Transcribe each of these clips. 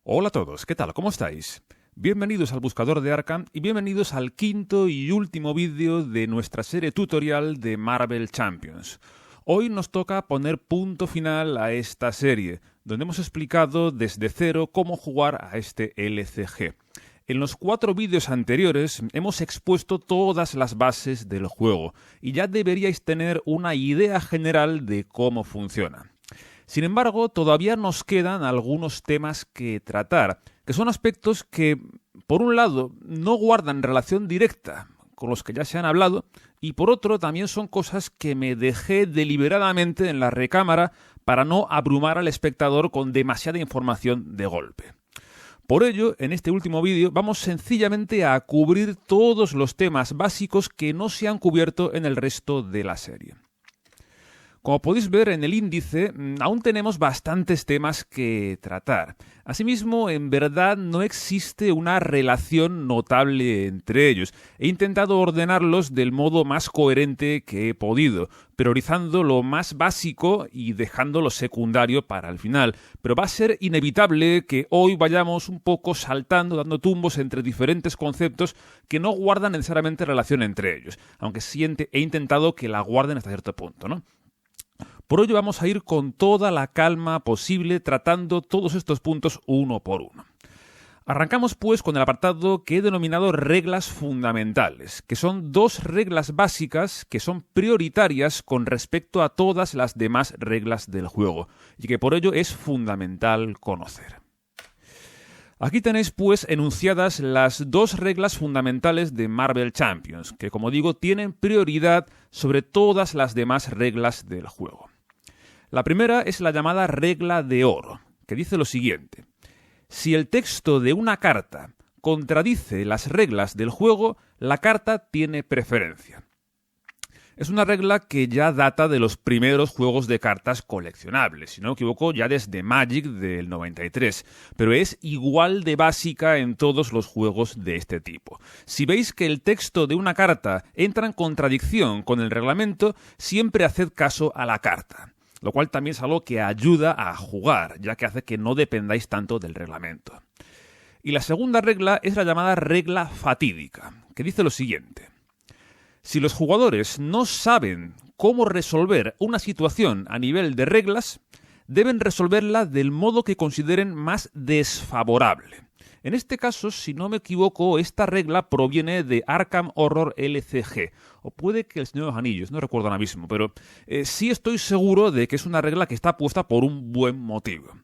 Hola a todos, ¿qué tal? ¿Cómo estáis? Bienvenidos al Buscador de Arkham y bienvenidos al quinto y último vídeo de nuestra serie tutorial de Marvel Champions. Hoy nos toca poner punto final a esta serie, donde hemos explicado desde cero cómo jugar a este LCG. En los 4 vídeos anteriores hemos expuesto todas las bases del juego y ya deberíais tener una idea general de cómo funciona. Sin embargo, todavía nos quedan algunos temas que tratar, que son aspectos que, por un lado, no guardan relación directa con los que ya se han hablado, y por otro, también son cosas que me dejé deliberadamente en la recámara para no abrumar al espectador con demasiada información de golpe. Por ello, en este último vídeo vamos sencillamente a cubrir todos los temas básicos que no se han cubierto en el resto de la serie. Como podéis ver en el índice, aún tenemos bastantes temas que tratar. Asimismo, en verdad no existe una relación notable entre ellos. He intentado ordenarlos del modo más coherente que he podido, priorizando lo más básico y dejando lo secundario para el final. Pero va a ser inevitable que hoy vayamos un poco saltando, dando tumbos entre diferentes conceptos que no guardan necesariamente relación entre ellos, aunque sí he intentado que la guarden hasta cierto punto, ¿no? Por ello vamos a ir con toda la calma posible tratando todos estos puntos uno por uno. Arrancamos pues con el apartado que he denominado reglas fundamentales, que son 2 reglas básicas que son prioritarias con respecto a todas las demás reglas del juego y que por ello es fundamental conocer. Aquí tenéis pues enunciadas las 2 reglas fundamentales de Marvel Champions, que como digo tienen prioridad sobre todas las demás reglas del juego. La primera es la llamada regla de oro, que dice lo siguiente: si el texto de una carta contradice las reglas del juego, la carta tiene preferencia. Es una regla que ya data de los primeros juegos de cartas coleccionables, si no me equivoco ya desde Magic del 93, pero es igual de básica en todos los juegos de este tipo. Si veis que el texto de una carta entra en contradicción con el reglamento, siempre haced caso a la carta, lo cual también es algo que ayuda a jugar, ya que hace que no dependáis tanto del reglamento. Y la segunda regla es la llamada regla fatídica, que dice lo siguiente: si los jugadores no saben cómo resolver una situación a nivel de reglas, deben resolverla del modo que consideren más desfavorable. En este caso, si no me equivoco, esta regla proviene de Arkham Horror LCG, o puede que el Señor de los Anillos, no recuerdo ahora mismo, pero sí estoy seguro de que es una regla que está puesta por un buen motivo.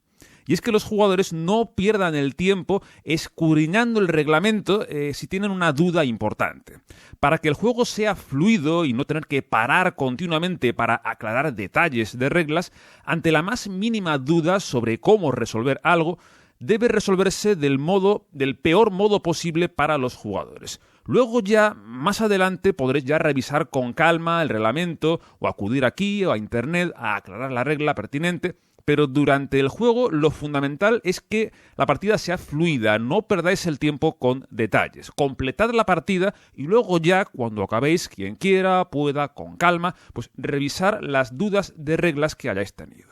Y es que los jugadores no pierdan el tiempo escudriñando el reglamento si tienen una duda importante. Para que el juego sea fluido y no tener que parar continuamente para aclarar detalles de reglas, ante la más mínima duda sobre cómo resolver algo, debe resolverse del peor modo posible para los jugadores. Luego ya, más adelante, podréis ya revisar con calma el reglamento o acudir aquí o a internet a aclarar la regla pertinente. Pero durante el juego lo fundamental es que la partida sea fluida, no perdáis el tiempo con detalles. Completad la partida y luego ya, cuando acabéis, quien quiera, pueda, con calma, pues revisar las dudas de reglas que hayáis tenido.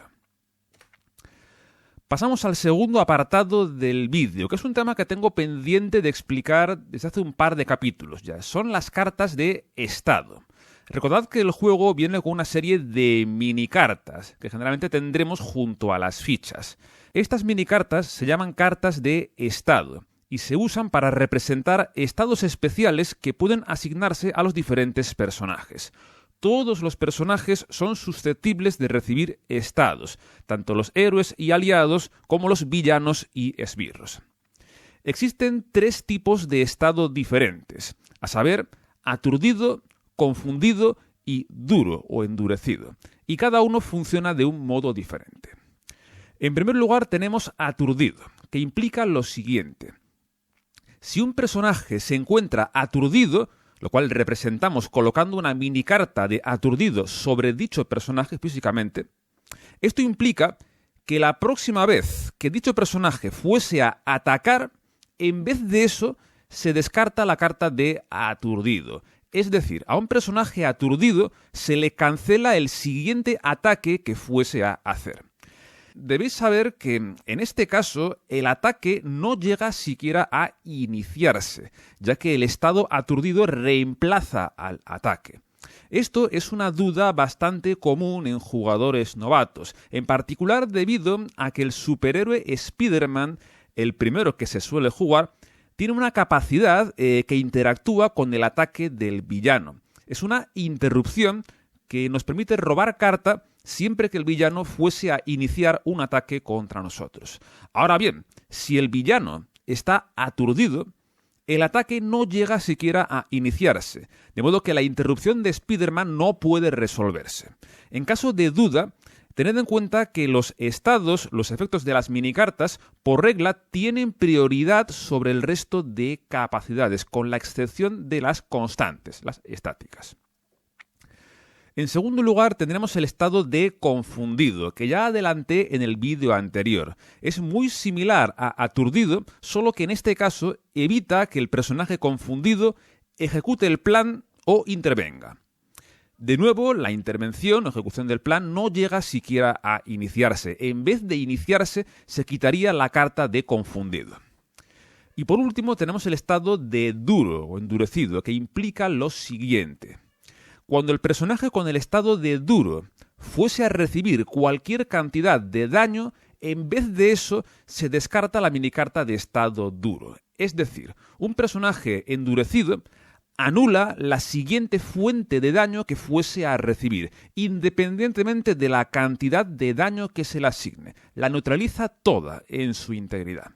Pasamos al segundo apartado del vídeo, que es un tema que tengo pendiente de explicar desde hace un par de capítulos ya. Son las cartas de estado. Recordad que el juego viene con una serie de minicartas que generalmente tendremos junto a las fichas. Estas minicartas se llaman cartas de estado y se usan para representar estados especiales que pueden asignarse a los diferentes personajes. Todos los personajes son susceptibles de recibir estados, tanto los héroes y aliados como los villanos y esbirros. Existen 3 tipos de estado diferentes, a saber, aturdido, confundido y duro o endurecido, y cada uno funciona de un modo diferente. En primer lugar tenemos aturdido, que implica lo siguiente: si un personaje se encuentra aturdido, lo cual representamos colocando una minicarta de aturdido sobre dicho personaje físicamente, esto implica que la próxima vez que dicho personaje fuese a atacar, en vez de eso, se descarta la carta de aturdido. Es decir, a un personaje aturdido se le cancela el siguiente ataque que fuese a hacer. Debéis saber que en este caso el ataque no llega siquiera a iniciarse, ya que el estado aturdido reemplaza al ataque. Esto es una duda bastante común en jugadores novatos, en particular debido a que el superhéroe Spider-Man, el primero que se suele jugar, tiene una capacidad que interactúa con el ataque del villano. Es una interrupción que nos permite robar carta siempre que el villano fuese a iniciar un ataque contra nosotros. Ahora bien, si el villano está aturdido, el ataque no llega siquiera a iniciarse, de modo que la interrupción de Spider-Man no puede resolverse. En caso de duda, tened en cuenta que los estados, los efectos de las minicartas, por regla tienen prioridad sobre el resto de capacidades, con la excepción de las constantes, las estáticas. En segundo lugar, tendremos el estado de confundido, que ya adelanté en el vídeo anterior. Es muy similar a aturdido, solo que en este caso evita que el personaje confundido ejecute el plan o intervenga. De nuevo, la intervención o ejecución del plan no llega siquiera a iniciarse. En vez de iniciarse, se quitaría la carta de confundido. Y por último, tenemos el estado de duro o endurecido, que implica lo siguiente. Cuando el personaje con el estado de duro fuese a recibir cualquier cantidad de daño, en vez de eso se descarta la minicarta de estado duro. Es decir, un personaje endurecido anula la siguiente fuente de daño que fuese a recibir, independientemente de la cantidad de daño que se le asigne. La neutraliza toda en su integridad.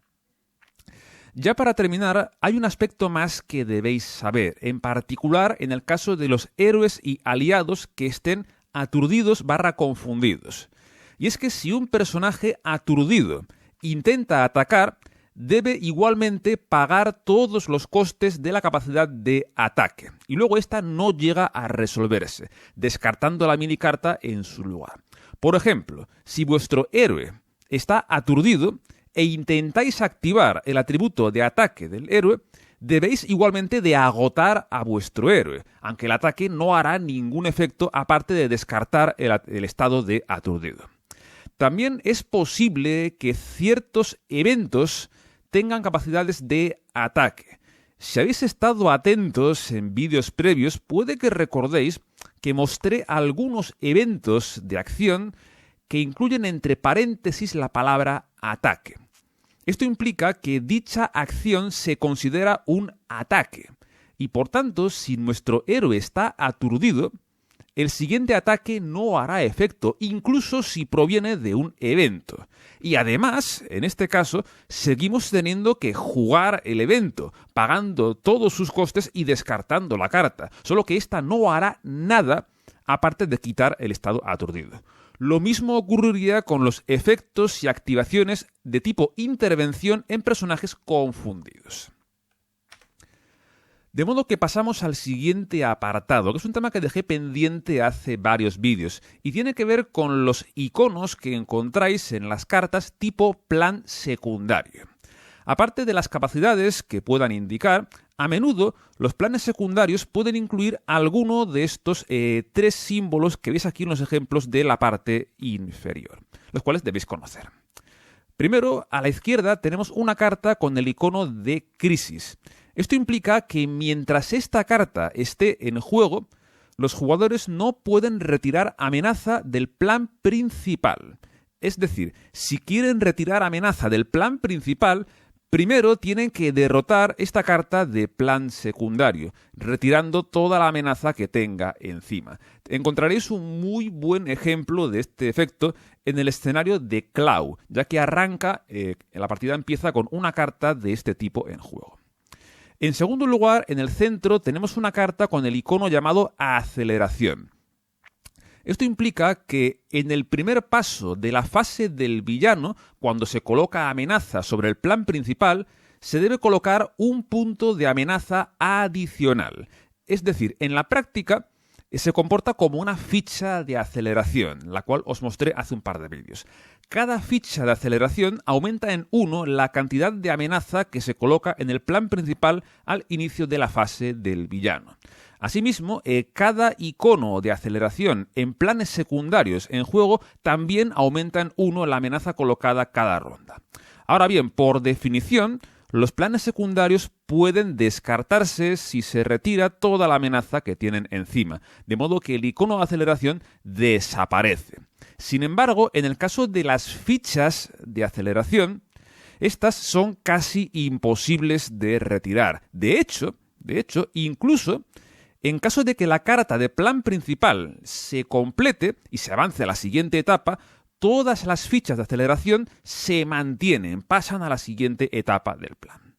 Ya para terminar, hay un aspecto más que debéis saber, en particular en el caso de los héroes y aliados que estén aturdidos / confundidos. Y es que si un personaje aturdido intenta atacar, debe igualmente pagar todos los costes de la capacidad de ataque. Y luego esta no llega a resolverse, descartando la minicarta en su lugar. Por ejemplo, si vuestro héroe está aturdido e intentáis activar el atributo de ataque del héroe, debéis igualmente de agotar a vuestro héroe, aunque el ataque no hará ningún efecto aparte de descartar el estado de aturdido. También es posible que ciertos eventos tengan capacidades de ataque. Si habéis estado atentos en vídeos previos, puede que recordéis que mostré algunos eventos de acción que incluyen entre paréntesis la palabra ataque. Esto implica que dicha acción se considera un ataque y por tanto, si nuestro héroe está aturdido, el siguiente ataque no hará efecto, incluso si proviene de un evento. Y además, en este caso, seguimos teniendo que jugar el evento, pagando todos sus costes y descartando la carta, solo que ésta no hará nada aparte de quitar el estado aturdido. Lo mismo ocurriría con los efectos y activaciones de tipo intervención en personajes confundidos. De modo que pasamos al siguiente apartado, que es un tema que dejé pendiente hace varios vídeos, y tiene que ver con los iconos que encontráis en las cartas tipo plan secundario. Aparte de las capacidades que puedan indicar, a menudo los planes secundarios pueden incluir alguno de estos tres símbolos que veis aquí en los ejemplos de la parte inferior, los cuales debéis conocer. Primero, a la izquierda tenemos una carta con el icono de crisis. Esto implica que mientras esta carta esté en juego, los jugadores no pueden retirar amenaza del plan principal. Es decir, si quieren retirar amenaza del plan principal, primero tienen que derrotar esta carta de plan secundario, retirando toda la amenaza que tenga encima. Encontraréis un muy buen ejemplo de este efecto en el escenario de Clau, ya que la partida empieza con una carta de este tipo en juego. En segundo lugar, en el centro tenemos una carta con el icono llamado aceleración. Esto implica que en el primer paso de la fase del villano, cuando se coloca amenaza sobre el plan principal, se debe colocar un punto de amenaza adicional. Es decir, en la práctica se comporta como una ficha de aceleración, la cual os mostré hace un par de vídeos. Cada ficha de aceleración aumenta en 1 la cantidad de amenaza que se coloca en el plan principal al inicio de la fase del villano. Asimismo, cada icono de aceleración en planes secundarios en juego también aumenta en 1 la amenaza colocada cada ronda. Ahora bien, por definición, los planes secundarios pueden descartarse si se retira toda la amenaza que tienen encima, de modo que el icono de aceleración desaparece. Sin embargo, en el caso de las fichas de aceleración, estas son casi imposibles de retirar. De hecho, incluso en caso de que la carta de plan principal se complete y se avance a la siguiente etapa, todas las fichas de aceleración se mantienen, pasan a la siguiente etapa del plan.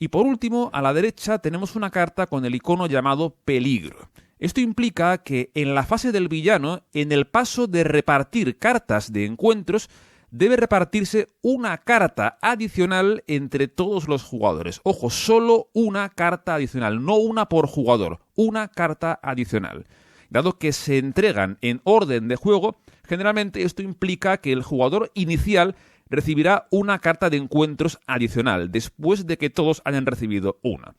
Y por último, a la derecha tenemos una carta con el icono llamado peligro. Esto implica que en la fase del villano, en el paso de repartir cartas de encuentros, debe repartirse una carta adicional entre todos los jugadores. Ojo, solo una carta adicional, no una por jugador, una carta adicional. Dado que se entregan en orden de juego, generalmente esto implica que el jugador inicial recibirá una carta de encuentros adicional, después de que todos hayan recibido una.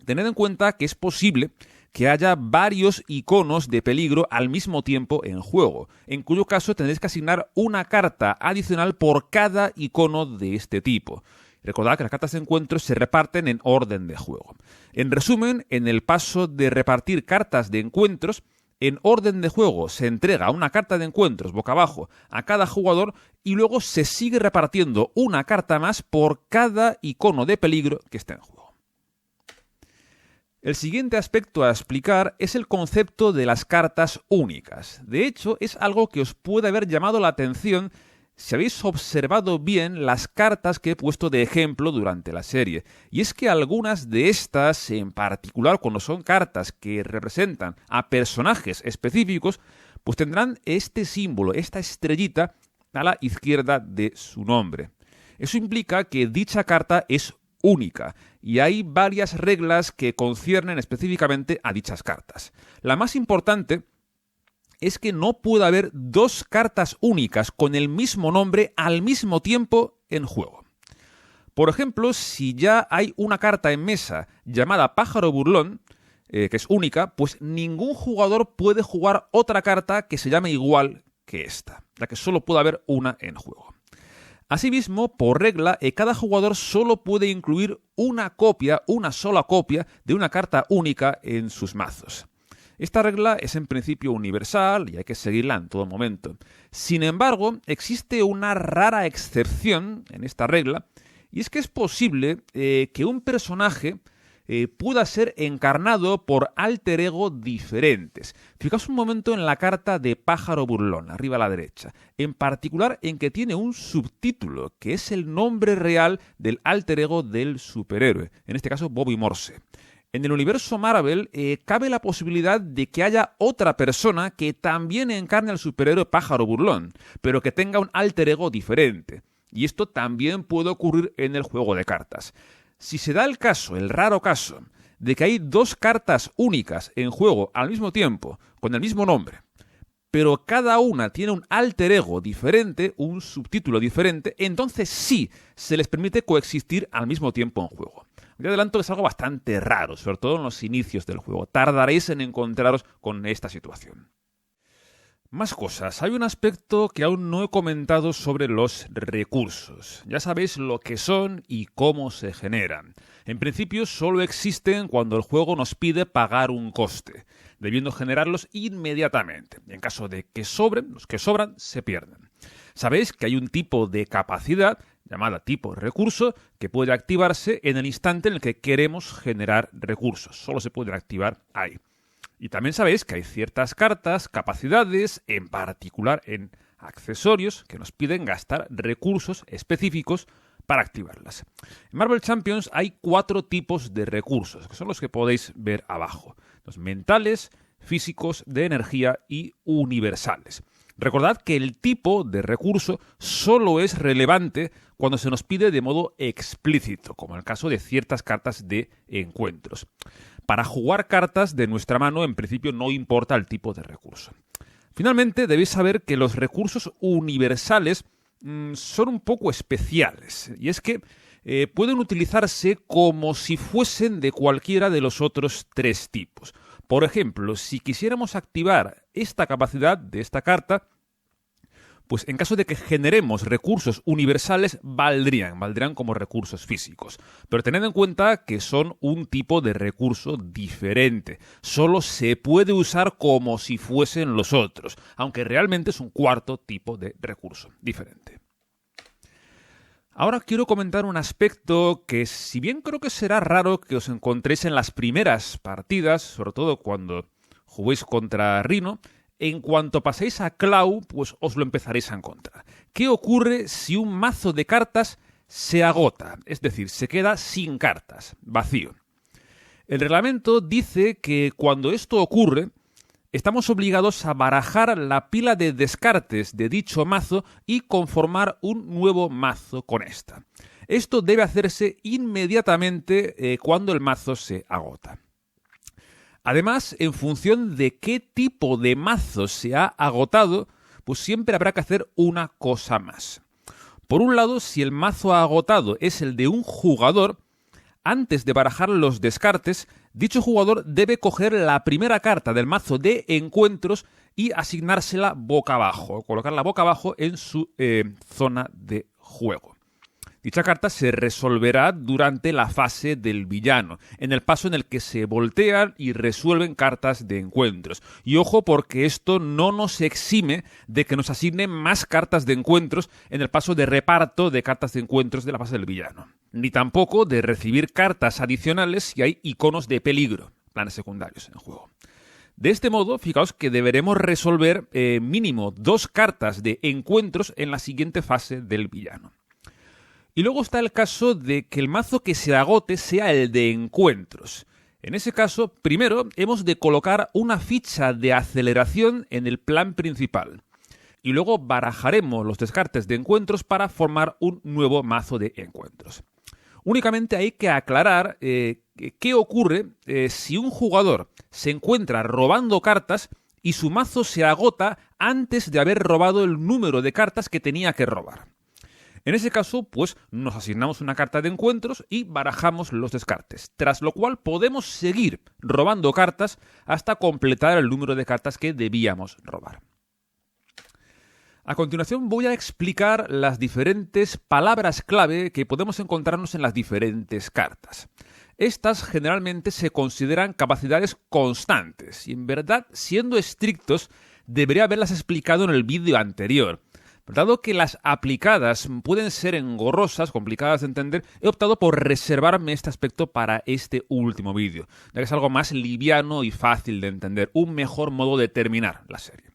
Tened en cuenta que es posible que haya varios iconos de peligro al mismo tiempo en juego, en cuyo caso tendréis que asignar una carta adicional por cada icono de este tipo. Recordad que las cartas de encuentros se reparten en orden de juego. En resumen, en el paso de repartir cartas de encuentros, en orden de juego se entrega una carta de encuentros boca abajo a cada jugador y luego se sigue repartiendo una carta más por cada icono de peligro que esté en juego. El siguiente aspecto a explicar es el concepto de las cartas únicas. De hecho, es algo que os puede haber llamado la atención si habéis observado bien las cartas que he puesto de ejemplo durante la serie. Y es que algunas de estas, en particular cuando son cartas que representan a personajes específicos, pues tendrán este símbolo, esta estrellita a la izquierda de su nombre. Eso implica que dicha carta es única, y hay varias reglas que conciernen específicamente a dichas cartas. La más importante es que no puede haber dos cartas únicas con el mismo nombre al mismo tiempo en juego. Por ejemplo, si ya hay una carta en mesa llamada Pájaro Burlón, que es única, pues ningún jugador puede jugar otra carta que se llame igual que esta, ya que solo puede haber una en juego. Asimismo, por regla, cada jugador solo puede incluir una sola copia de una carta única en sus mazos. Esta regla es en principio universal y hay que seguirla en todo momento. Sin embargo, existe una rara excepción en esta regla, y es que es posible que un personaje pueda ser encarnado por alter ego diferentes. Fijaos un momento en la carta de Pájaro Burlón, arriba a la derecha, en particular en que tiene un subtítulo, que es el nombre real del alter ego del superhéroe, en este caso Bobby Morse. En el universo Marvel cabe la posibilidad de que haya otra persona que también encarne al superhéroe Pájaro Burlón, pero que tenga un alter ego diferente. Y esto también puede ocurrir en el juego de cartas. Si se da el caso, el raro caso, de que hay dos cartas únicas en juego al mismo tiempo, con el mismo nombre, pero cada una tiene un alter ego diferente, un subtítulo diferente, entonces sí se les permite coexistir al mismo tiempo en juego. Yo adelanto que es algo bastante raro, sobre todo en los inicios del juego. Tardaréis en encontraros con esta situación. Más cosas. Hay un aspecto que aún no he comentado sobre los recursos. Ya sabéis lo que son y cómo se generan. En principio solo existen cuando el juego nos pide pagar un coste, debiendo generarlos inmediatamente. En caso de que sobren, los que sobran se pierden. Sabéis que hay un tipo de capacidad llamada tipo recurso que puede activarse en el instante en el que queremos generar recursos. Solo se pueden activar ahí. Y también sabéis que hay ciertas cartas, capacidades, en particular en accesorios, que nos piden gastar recursos específicos para activarlas. En Marvel Champions hay 4 tipos de recursos, que son los que podéis ver abajo. Los mentales, físicos, de energía y universales. Recordad que el tipo de recurso solo es relevante cuando se nos pide de modo explícito, como en el caso de ciertas cartas de encuentros. Para jugar cartas de nuestra mano, en principio no importa el tipo de recurso. Finalmente, debéis saber que los recursos universales son un poco especiales. Y es que pueden utilizarse como si fuesen de cualquiera de los otros tres tipos. Por ejemplo, si quisiéramos activar esta capacidad de esta carta, pues en caso de que generemos recursos universales, valdrían como recursos físicos. Pero tened en cuenta que son un tipo de recurso diferente. Solo se puede usar como si fuesen los otros, aunque realmente es un cuarto tipo de recurso diferente. Ahora quiero comentar un aspecto que, si bien creo que será raro que os encontréis en las primeras partidas, sobre todo cuando juguéis contra Rhino, en cuanto paséis a Clau, pues os lo empezaréis a encontrar. ¿Qué ocurre si un mazo de cartas se agota? Es decir, se queda sin cartas, vacío. El reglamento dice que cuando esto ocurre, estamos obligados a barajar la pila de descartes de dicho mazo y conformar un nuevo mazo con esta. Esto debe hacerse inmediatamente cuando el mazo se agota. Además, en función de qué tipo de mazo se ha agotado, pues siempre habrá que hacer una cosa más. Por un lado, si el mazo agotado es el de un jugador, antes de barajar los descartes, dicho jugador debe coger la primera carta del mazo de encuentros y asignársela boca abajo, colocarla boca abajo en su zona de juego. Dicha carta se resolverá durante la fase del villano, en el paso en el que se voltean y resuelven cartas de encuentros. Y ojo, porque esto no nos exime de que nos asignen más cartas de encuentros en el paso de reparto de cartas de encuentros de la fase del villano. Ni tampoco de recibir cartas adicionales si hay iconos de peligro, planes secundarios en juego. De este modo, fijaos que deberemos resolver mínimo 2 cartas de encuentros en la siguiente fase del villano. Y luego está el caso de que el mazo que se agote sea el de encuentros. En ese caso, primero hemos de colocar una ficha de aceleración en el plan principal. Y luego barajaremos los descartes de encuentros para formar un nuevo mazo de encuentros. Únicamente hay que aclarar qué ocurre si un jugador se encuentra robando cartas y su mazo se agota antes de haber robado el número de cartas que tenía que robar. En ese caso, pues nos asignamos una carta de encuentros y barajamos los descartes, tras lo cual podemos seguir robando cartas hasta completar el número de cartas que debíamos robar. A continuación voy a explicar las diferentes palabras clave que podemos encontrarnos en las diferentes cartas. Estas generalmente se consideran capacidades constantes y, en verdad, siendo estrictos, debería haberlas explicado en el vídeo anterior. Dado que las aplicadas pueden ser engorrosas, complicadas de entender, he optado por reservarme este aspecto para este último vídeo, ya que es algo más liviano y fácil de entender, un mejor modo de terminar la serie.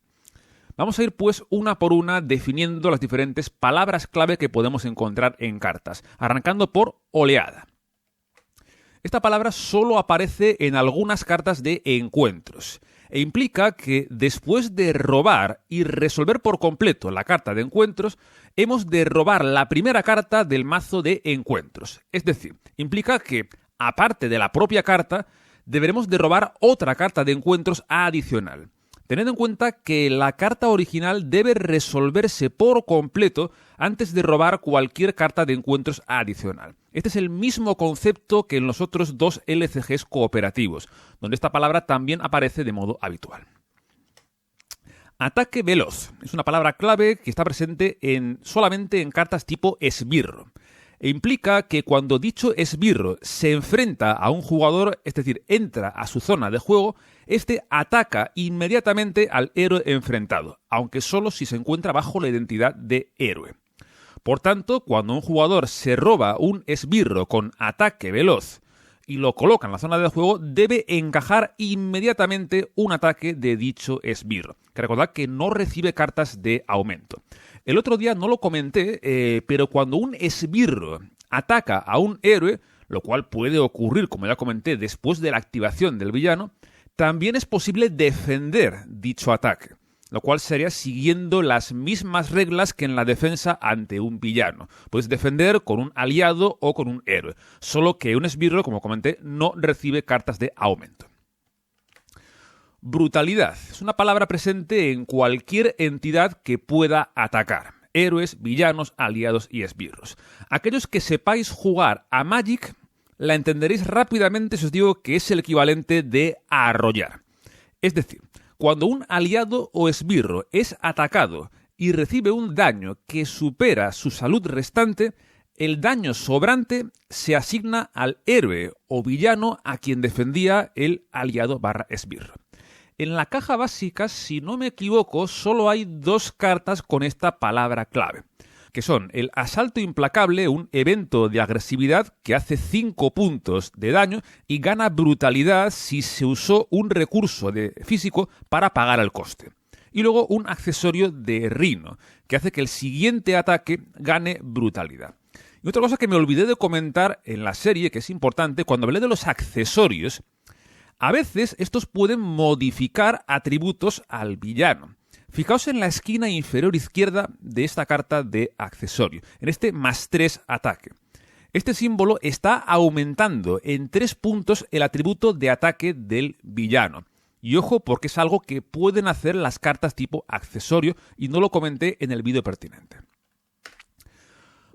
Vamos a ir pues una por una definiendo las diferentes palabras clave que podemos encontrar en cartas, arrancando por oleada. Esta palabra solo aparece en algunas cartas de encuentros e implica que después de robar y resolver por completo la carta de encuentros, hemos de robar la primera carta del mazo de encuentros. Es decir, implica que, aparte de la propia carta, deberemos de robar otra carta de encuentros adicional. Tened en cuenta que la carta original debe resolverse por completo antes de robar cualquier carta de encuentros adicional. Este es el mismo concepto que en los otros 2 LCGs cooperativos, donde esta palabra también aparece de modo habitual. Ataque veloz es una palabra clave que está presente solamente en cartas tipo esbirro. E implica que cuando dicho esbirro se enfrenta a un jugador, es decir, entra a su zona de juego, este ataca inmediatamente al héroe enfrentado, aunque solo si se encuentra bajo la identidad de héroe. Por tanto, cuando un jugador se roba un esbirro con ataque veloz y lo coloca en la zona de juego, debe encajar inmediatamente un ataque de dicho esbirro. Que recordad que no recibe cartas de aumento. El otro día no lo comenté, pero cuando un esbirro ataca a un héroe, lo cual puede ocurrir, como ya comenté, después de la activación del villano, también es posible defender dicho ataque, lo cual sería siguiendo las mismas reglas que en la defensa ante un villano. Puedes defender con un aliado o con un héroe, solo que un esbirro, como comenté, no recibe cartas de aumento. Brutalidad es una palabra presente en cualquier entidad que pueda atacar. Héroes, villanos, aliados y esbirros. Aquellos que sepáis jugar a Magic la entenderéis rápidamente si os digo que es el equivalente de arrollar. Es decir, cuando un aliado o esbirro es atacado y recibe un daño que supera su salud restante, el daño sobrante se asigna al héroe o villano a quien defendía el aliado/esbirro. En la caja básica, si no me equivoco, solo hay 2 cartas con esta palabra clave, que son el Asalto Implacable, un evento de agresividad que hace 5 puntos de daño y gana brutalidad si se usó un recurso físico para pagar el coste. Y luego un accesorio de Rhino, que hace que el siguiente ataque gane brutalidad. Y otra cosa que me olvidé de comentar en la serie, que es importante, cuando hablé de los accesorios, a veces estos pueden modificar atributos al villano. Fijaos en la esquina inferior izquierda de esta carta de accesorio, en este +3 ataque. Este símbolo está aumentando en 3 puntos el atributo de ataque del villano. Y ojo, porque es algo que pueden hacer las cartas tipo accesorio y no lo comenté en el vídeo pertinente.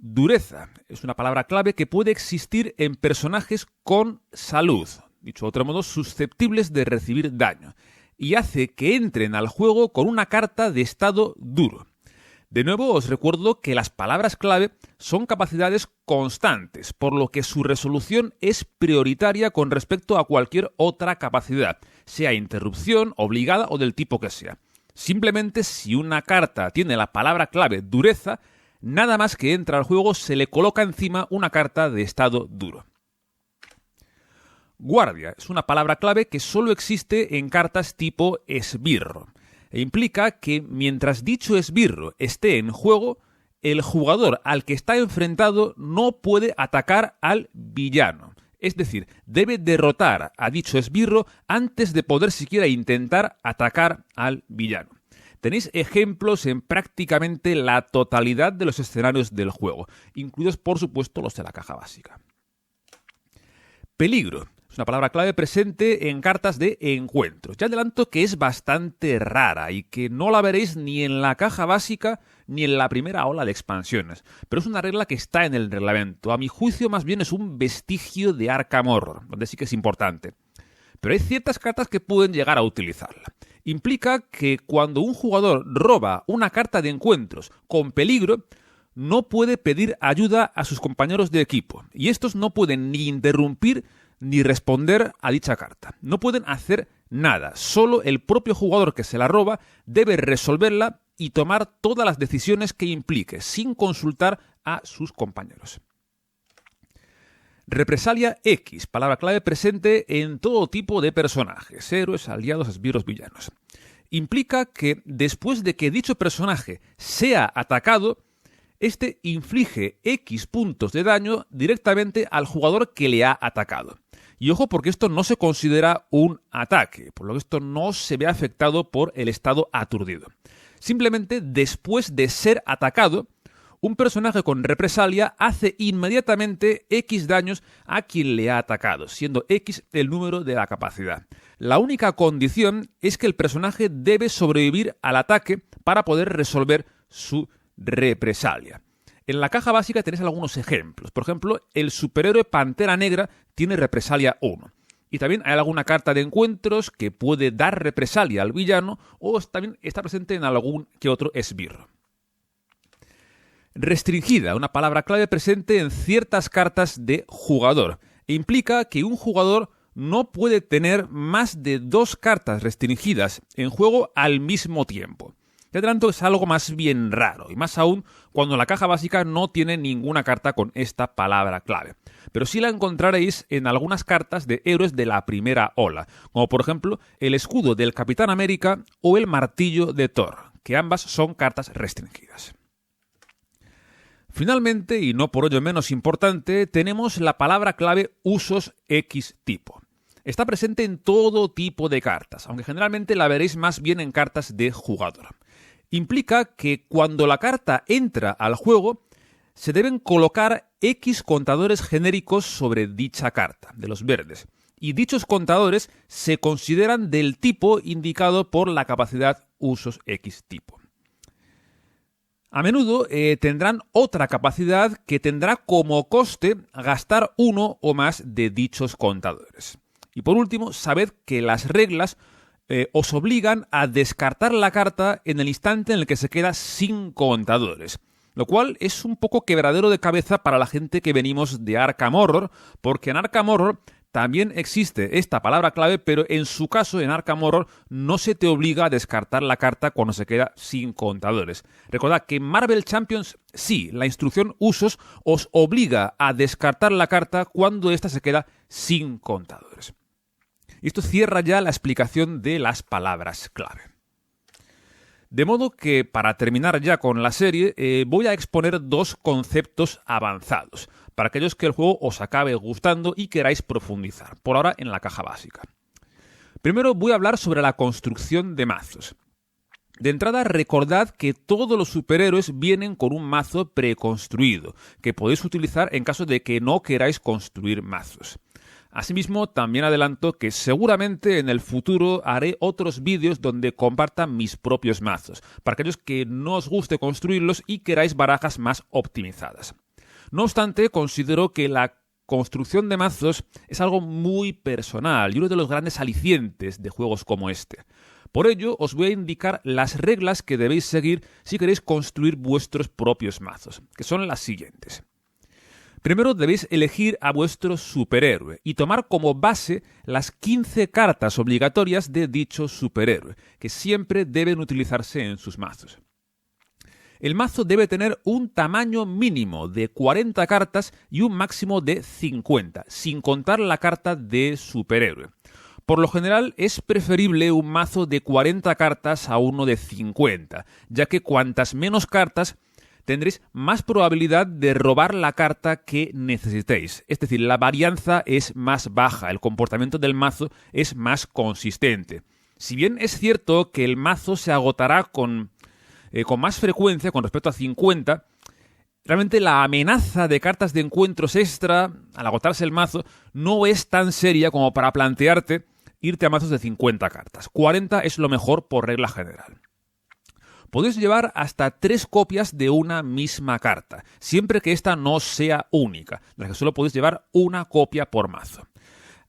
Dureza es una palabra clave que puede existir en personajes con salud, dicho de otro modo, susceptibles de recibir daño, y hace que entren al juego con una carta de estado duro. De nuevo, os recuerdo que las palabras clave son capacidades constantes, por lo que su resolución es prioritaria con respecto a cualquier otra capacidad, sea interrupción, obligada o del tipo que sea. Simplemente, si una carta tiene la palabra clave dureza, nada más que entra al juego se le coloca encima una carta de estado duro. Guardia es una palabra clave que solo existe en cartas tipo esbirro e implica que mientras dicho esbirro esté en juego, el jugador al que está enfrentado no puede atacar al villano. Es decir, debe derrotar a dicho esbirro antes de poder siquiera intentar atacar al villano. Tenéis ejemplos en prácticamente la totalidad de los escenarios del juego, incluidos por supuesto los de la caja básica. Peligro es una palabra clave presente en cartas de encuentros. Ya adelanto que es bastante rara y que no la veréis ni en la caja básica ni en la primera ola de expansiones, pero es una regla que está en el reglamento. A mi juicio más bien es un vestigio de Arkham Horror, donde sí que es importante. Pero hay ciertas cartas que pueden llegar a utilizarla. Implica que cuando un jugador roba una carta de encuentros con peligro, no puede pedir ayuda a sus compañeros de equipo, y estos no pueden ni interrumpir ni responder a dicha carta. No pueden hacer nada, solo el propio jugador que se la roba debe resolverla y tomar todas las decisiones que implique, sin consultar a sus compañeros. Represalia X, palabra clave presente en todo tipo de personajes, héroes, aliados, esbirros, villanos. Implica que después de que dicho personaje sea atacado, este inflige X puntos de daño directamente al jugador que le ha atacado. Y ojo, porque esto no se considera un ataque, por lo que esto no se ve afectado por el estado aturdido. Simplemente, después de ser atacado, un personaje con represalia hace inmediatamente X daños a quien le ha atacado, siendo X el número de la capacidad. La única condición es que el personaje debe sobrevivir al ataque para poder resolver su represalia. En la caja básica tenéis algunos ejemplos. Por ejemplo, el superhéroe Pantera Negra tiene represalia 1. Y también hay alguna carta de encuentros que puede dar represalia al villano o también está presente en algún que otro esbirro. Restringida, una palabra clave presente en ciertas cartas de jugador. E implica que un jugador no puede tener más de 2 cartas restringidas en juego al mismo tiempo. De adelanto es algo más bien raro, y más aún cuando la caja básica no tiene ninguna carta con esta palabra clave. Pero sí la encontraréis en algunas cartas de héroes de la primera ola, como por ejemplo el escudo del Capitán América o el martillo de Thor, que ambas son cartas restringidas. Finalmente, y no por ello menos importante, tenemos la palabra clave usos X tipo. Está presente en todo tipo de cartas, aunque generalmente la veréis más bien en cartas de jugador. Implica que cuando la carta entra al juego, se deben colocar X contadores genéricos sobre dicha carta, de los verdes, y dichos contadores se consideran del tipo indicado por la capacidad usos X tipo. A menudo tendrán otra capacidad que tendrá como coste gastar uno o más de dichos contadores. Y por último, sabed que las reglas os obligan a descartar la carta en el instante en el que se queda sin contadores. Lo cual es un poco quebradero de cabeza para la gente que venimos de Arkham Horror, porque en Arkham Horror también existe esta palabra clave, pero en su caso, en Arkham Horror, no se te obliga a descartar la carta cuando se queda sin contadores. Recordad que en Marvel Champions, sí, la instrucción usos os obliga a descartar la carta cuando ésta se queda sin contadores. Y esto cierra ya la explicación de las palabras clave. De modo que, para terminar ya con la serie, voy a exponer dos conceptos avanzados, para aquellos que el juego os acabe gustando y queráis profundizar, por ahora en la caja básica. Primero voy a hablar sobre la construcción de mazos. De entrada, recordad que todos los superhéroes vienen con un mazo preconstruido, que podéis utilizar en caso de que no queráis construir mazos. Asimismo, también adelanto que seguramente en el futuro haré otros vídeos donde comparta mis propios mazos, para aquellos que no os guste construirlos y queráis barajas más optimizadas. No obstante, considero que la construcción de mazos es algo muy personal y uno de los grandes alicientes de juegos como este. Por ello, os voy a indicar las reglas que debéis seguir si queréis construir vuestros propios mazos, que son las siguientes. Primero debéis elegir a vuestro superhéroe y tomar como base las 15 cartas obligatorias de dicho superhéroe, que siempre deben utilizarse en sus mazos. El mazo debe tener un tamaño mínimo de 40 cartas y un máximo de 50, sin contar la carta de superhéroe. Por lo general es preferible un mazo de 40 cartas a uno de 50, ya que cuantas menos cartas tendréis más probabilidad de robar la carta que necesitéis. Es decir, la varianza es más baja, el comportamiento del mazo es más consistente. Si bien es cierto que el mazo se agotará con más frecuencia con respecto a 50, realmente la amenaza de cartas de encuentros extra al agotarse el mazo no es tan seria como para plantearte irte a mazos de 50 cartas. 40 es lo mejor por regla general. Podéis llevar hasta 3 copias de una misma carta, siempre que ésta no sea única, de la que solo podéis llevar una copia por mazo.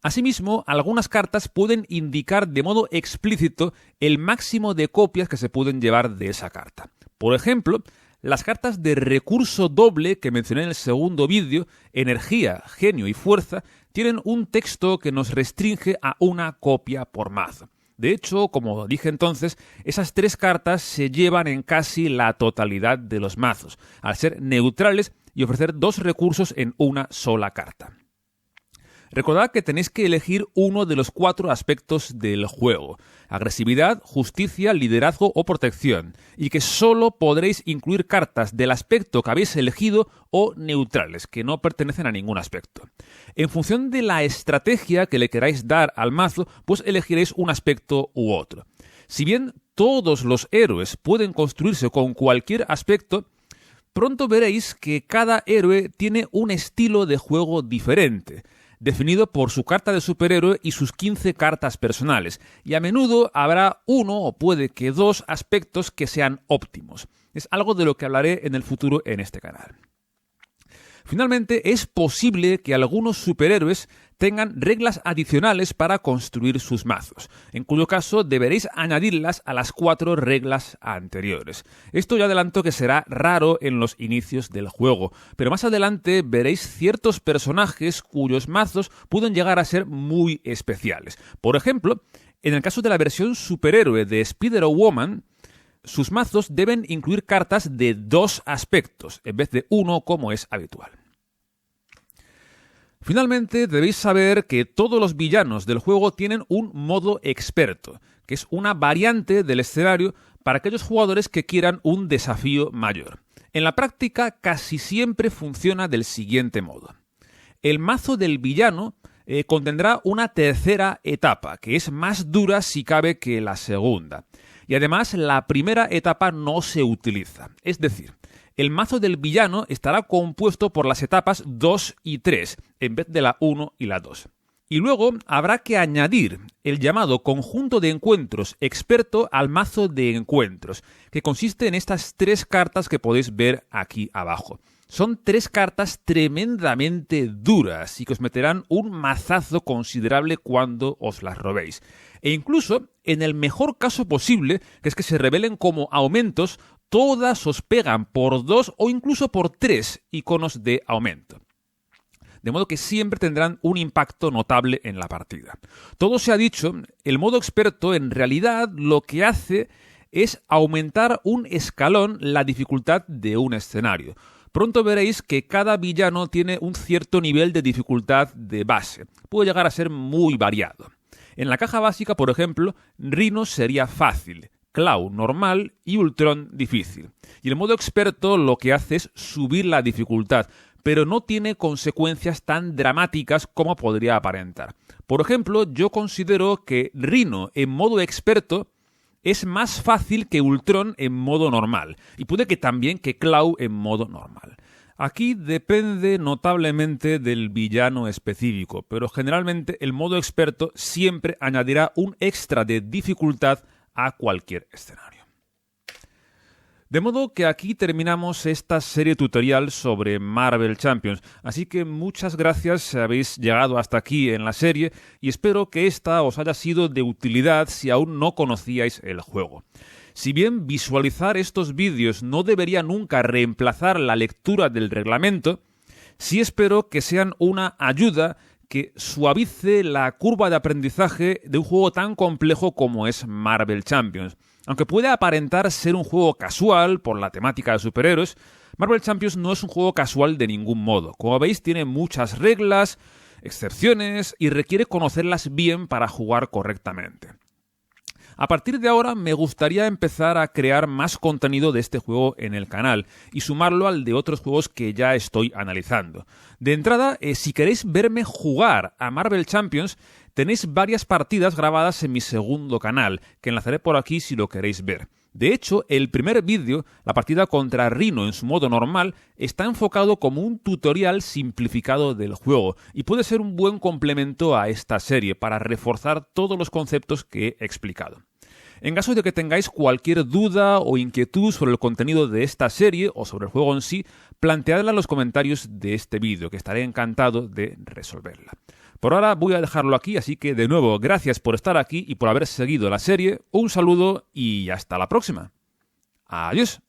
Asimismo, algunas cartas pueden indicar de modo explícito el máximo de copias que se pueden llevar de esa carta. Por ejemplo, las cartas de recurso doble que mencioné en el segundo vídeo, energía, genio y fuerza, tienen un texto que nos restringe a una copia por mazo. De hecho, como dije entonces, esas 3 cartas se llevan en casi la totalidad de los mazos, al ser neutrales y ofrecer 2 recursos en una sola carta. Recordad que tenéis que elegir uno de los 4 aspectos del juego: agresividad, justicia, liderazgo o protección, y que solo podréis incluir cartas del aspecto que habéis elegido o neutrales, que no pertenecen a ningún aspecto. En función de la estrategia que le queráis dar al mazo, pues elegiréis un aspecto u otro. Si bien todos los héroes pueden construirse con cualquier aspecto, pronto veréis que cada héroe tiene un estilo de juego diferente, definido por su carta de superhéroe y sus 15 cartas personales, y a menudo habrá uno o puede que 2 aspectos que sean óptimos. Es algo de lo que hablaré en el futuro en este canal. Finalmente, es posible que algunos superhéroes tengan reglas adicionales para construir sus mazos, en cuyo caso deberéis añadirlas a las 4 reglas anteriores. Esto ya adelanto que será raro en los inicios del juego, pero más adelante veréis ciertos personajes cuyos mazos pueden llegar a ser muy especiales. Por ejemplo, en el caso de la versión superhéroe de Spider-Woman, sus mazos deben incluir cartas de 2 aspectos, en vez de 1 como es habitual. Finalmente, debéis saber que todos los villanos del juego tienen un modo experto, que es una variante del escenario para aquellos jugadores que quieran un desafío mayor. En la práctica, casi siempre funciona del siguiente modo. El mazo del villano contendrá una tercera etapa, que es más dura si cabe que la segunda. Y además, la primera etapa no se utiliza. Es decir, el mazo del villano estará compuesto por las etapas 2 y 3, en vez de la 1 y la 2. Y luego habrá que añadir el llamado conjunto de encuentros experto al mazo de encuentros, que consiste en estas 3 cartas que podéis ver aquí abajo. Son 3 cartas tremendamente duras y que os meterán un mazazo considerable cuando os las robéis. E incluso, en el mejor caso posible, que es que se revelen como aumentos, todas os pegan por 2 o incluso por 3 iconos de aumento. De modo que siempre tendrán un impacto notable en la partida. Todo se ha dicho, el modo experto en realidad lo que hace es aumentar un escalón la dificultad de un escenario. Pronto veréis que cada villano tiene un cierto nivel de dificultad de base. Puede llegar a ser muy variado. En la caja básica, por ejemplo, Rhino sería fácil, Klaw normal y Ultron difícil. Y el modo experto lo que hace es subir la dificultad, pero no tiene consecuencias tan dramáticas como podría aparentar. Por ejemplo, yo considero que Rhino en modo experto es más fácil que Ultron en modo normal, y puede que también que Klaw en modo normal. Aquí depende notablemente del villano específico, pero generalmente el modo experto siempre añadirá un extra de dificultad a cualquier escenario. De modo que aquí terminamos esta serie tutorial sobre Marvel Champions, así que muchas gracias si habéis llegado hasta aquí en la serie y espero que esta os haya sido de utilidad si aún no conocíais el juego. Si bien visualizar estos vídeos no debería nunca reemplazar la lectura del reglamento, sí espero que sean una ayuda que suavice la curva de aprendizaje de un juego tan complejo como es Marvel Champions. Aunque puede aparentar ser un juego casual por la temática de superhéroes, Marvel Champions no es un juego casual de ningún modo. Como veis, tiene muchas reglas, excepciones y requiere conocerlas bien para jugar correctamente. A partir de ahora me gustaría empezar a crear más contenido de este juego en el canal y sumarlo al de otros juegos que ya estoy analizando. De entrada, si queréis verme jugar a Marvel Champions, tenéis varias partidas grabadas en mi segundo canal, que enlazaré por aquí si lo queréis ver. De hecho, el primer vídeo, la partida contra Rhino en su modo normal, está enfocado como un tutorial simplificado del juego y puede ser un buen complemento a esta serie para reforzar todos los conceptos que he explicado. En caso de que tengáis cualquier duda o inquietud sobre el contenido de esta serie o sobre el juego en sí, planteadla en los comentarios de este vídeo, que estaré encantado de resolverla. Por ahora voy a dejarlo aquí, así que de nuevo, gracias por estar aquí y por haber seguido la serie, un saludo y hasta la próxima. Adiós.